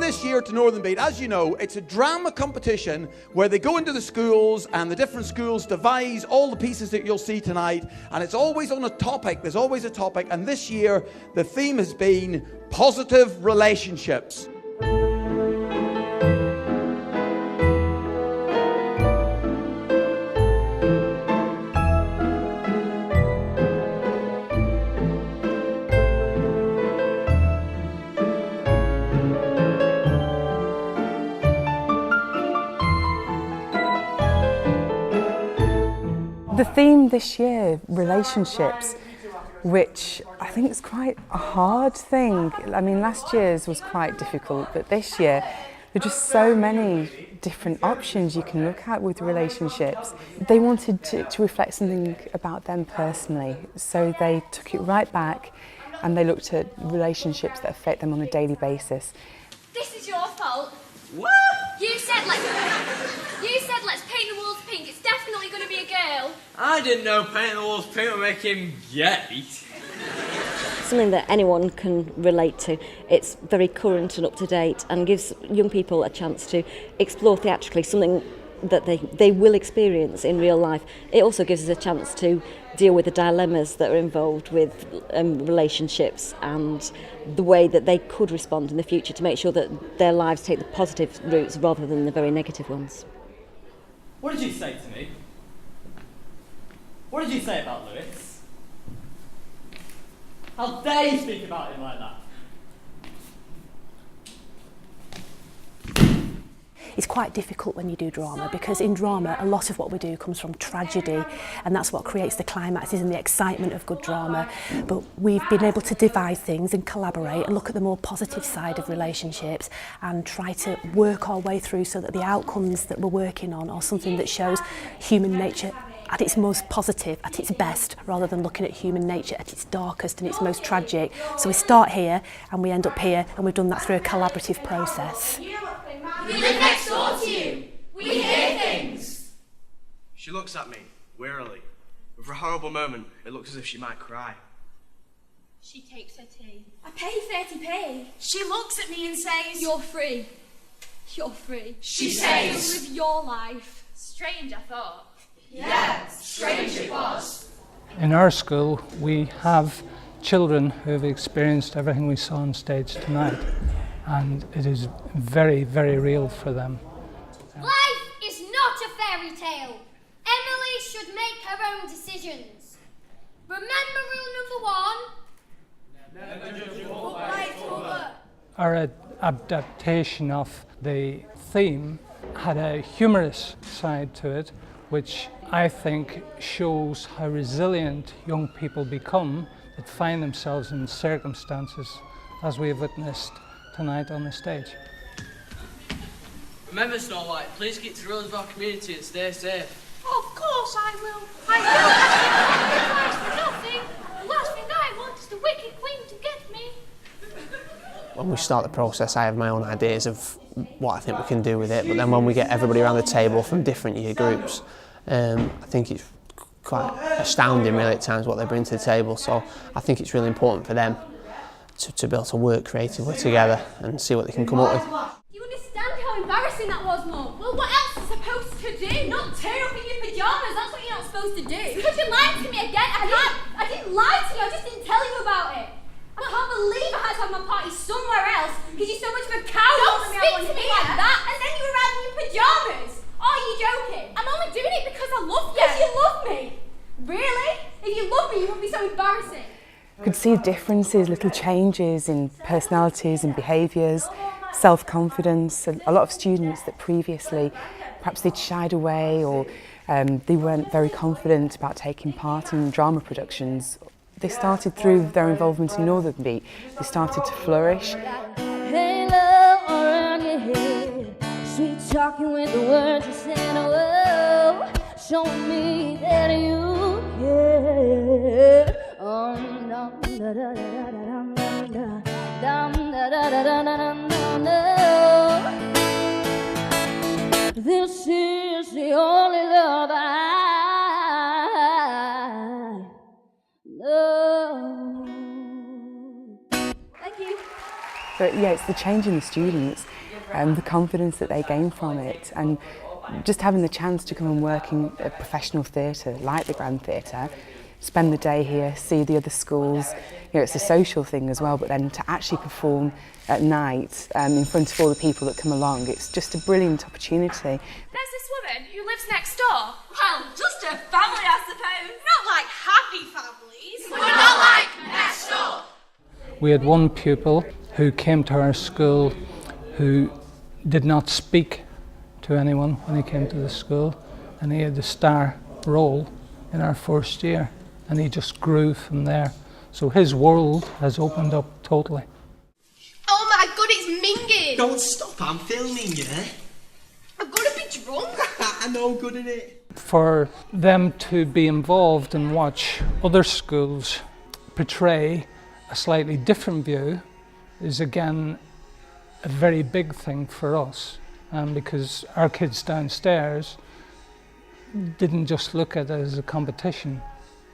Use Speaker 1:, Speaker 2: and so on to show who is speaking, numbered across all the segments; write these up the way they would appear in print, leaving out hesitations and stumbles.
Speaker 1: this year to Northern Beat, as you know, it's a drama competition where they go into the schools and the different schools devise all the pieces that you'll see tonight, and it's always on a topic. There's always a topic, and this year the theme has been positive relationships.
Speaker 2: The theme this year, relationships, which I think is quite a hard thing. I mean, last year's was quite difficult, but this year there are just so many different options you can look at with relationships. They wanted to reflect something about them personally, so they took it right back and they looked at relationships that affect them on a daily basis.
Speaker 3: This is your fault.
Speaker 4: What?
Speaker 3: You said let's paint the walls pink. It's definitely going to be a girl.
Speaker 4: I didn't know painting the walls pink would make him gay.
Speaker 5: Something that anyone can relate to. It's very current and up to date and gives young people a chance to explore theatrically something that they will experience in real life. It also gives us a chance to deal with the dilemmas that are involved with relationships and the way that they could respond in the future to make sure that their lives take the positive routes rather than the very negative ones.
Speaker 4: What did you say to me? What did you say about Lewis? How dare you speak about him like that?
Speaker 6: It's quite difficult when you do drama, because in drama a lot of what we do comes from tragedy, and that's what creates the climaxes and the excitement of good drama. But we've been able to devise things and collaborate and look at the more positive side of relationships and try to work our way through so that the outcomes that we're working on are something that shows human nature at its most positive, at its best, rather than looking at human nature at its darkest and its most tragic. So we start here and we end up here, and we've done that through a collaborative process.
Speaker 3: We live next door to you. We hear things.
Speaker 7: She looks at me, wearily. For a horrible moment, it looks as if she might cry.
Speaker 3: She takes her tea.
Speaker 8: I pay 30p. She looks at me and says,
Speaker 3: You're free. You're free.
Speaker 8: She says,
Speaker 3: Live your life.
Speaker 8: Strange, I thought.
Speaker 3: Yeah, strange it was.
Speaker 9: In our school, we have children who have experienced everything we saw on stage tonight, and it is very, very real for them.
Speaker 8: Life is not a fairy tale. Emily should make her own decisions. Remember rule number 1? Never judge a book by its cover.
Speaker 9: Our adaptation of the theme had a humorous side to it, which I think shows how resilient young people become that find themselves in circumstances as we have witnessed tonight on the stage.
Speaker 4: Remember, Snow White, please keep to the rules of our community and stay safe.
Speaker 8: Of course I will. I will. Advice for nothing. The last thing I want is the wicked queen to get me.
Speaker 10: When we start the process, I have my own ideas of what I think we can do with it, but then when we get everybody around the table from different year groups, I think it's quite astounding really at times what they bring to the table, so I think it's really important for them to be able to work creatively together and see what they can come up with.
Speaker 8: Do you understand how embarrassing that was, Mum? Well, what else is supposed to do? Not tear up in your pyjamas, that's what you're not supposed to do. Because you lied to me again. I didn't lie to you, I just didn't tell you about it. I can't believe I had to have my party somewhere else because you're so much of a coward. Don't speak to me like that. And then you were out in your pyjamas. Are you joking? I'm only doing it because I love you. Because you love me. Really? If you love me, you wouldn't be so embarrassing.
Speaker 2: You could see differences, little changes in personalities and behaviours, self-confidence. A lot of students that previously perhaps they'd shied away or they weren't very confident about taking part in drama productions. They started through their involvement in Northern Beat, they started to flourish.
Speaker 11: Hey love, around your head, sweet talking with the words you said, oh, showing me that you care. This is the only love I know.
Speaker 8: Thank you.
Speaker 2: But yeah, it's the change in the students and the confidence that they gain from it, and just having the chance to come and work in a professional theatre like the Grand Theatre, spend the day here, see the other schools. You know, it's a social thing as well, but then to actually perform at night in front of all the people that come along, it's just a brilliant opportunity.
Speaker 3: There's this woman who lives next door.
Speaker 8: Well, just a family, I suppose. Not like happy families. We're not like messed up.
Speaker 9: We had one pupil who came to our school who did not speak to anyone when he came to the school, and he had the star role in our first year, and he just grew from there. So his world has opened up totally.
Speaker 8: Oh my god, it's minging.
Speaker 7: Don't stop, I'm filming you.
Speaker 8: I'm gonna be drunk.
Speaker 7: I know, good at it.
Speaker 9: For them to be involved and watch other schools portray a slightly different view is again a very big thing for us, because our kids downstairs didn't just look at it as a competition.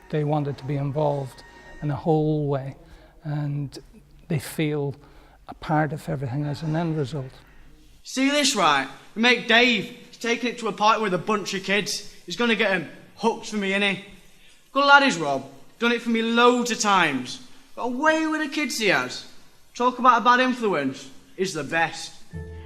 Speaker 9: They wanted to be involved in a whole way, and they feel a part of everything as an end result.
Speaker 7: See this, right? We make Dave. He's taking it to a party with a bunch of kids. He's going to get him hooked for me, innit? Good lad is Rob. Done it for me loads of times. Got away with the kids he has. Talk about a bad influence. He's the best.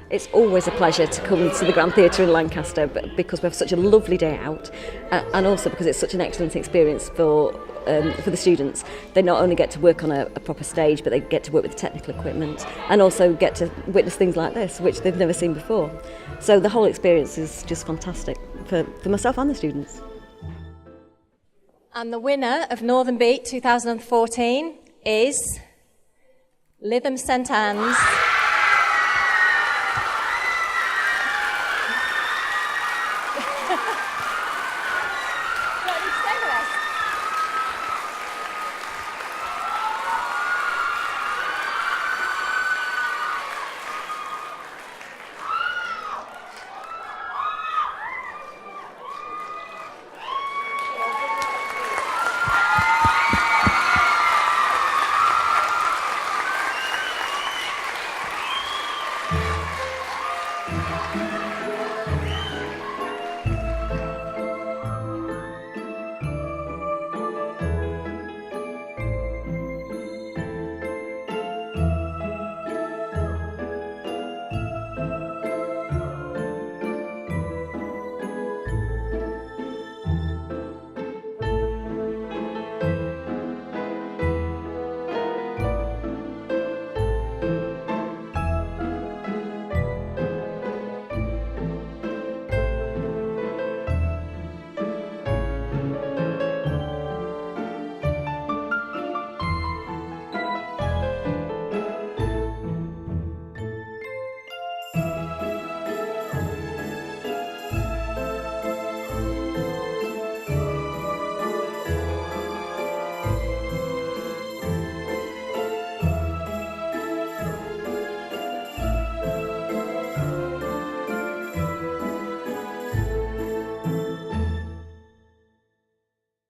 Speaker 5: It's always a pleasure to come to the Grand Theatre in Lancaster, because we have such a lovely day out, and also because it's such an excellent experience for the students. They not only get to work on a proper stage, but they get to work with the technical equipment and also get to witness things like this, which they've never seen before. So the whole experience is just fantastic for myself and the students.
Speaker 12: And the winner of Northern Beat 2014 is Lytham St Anne's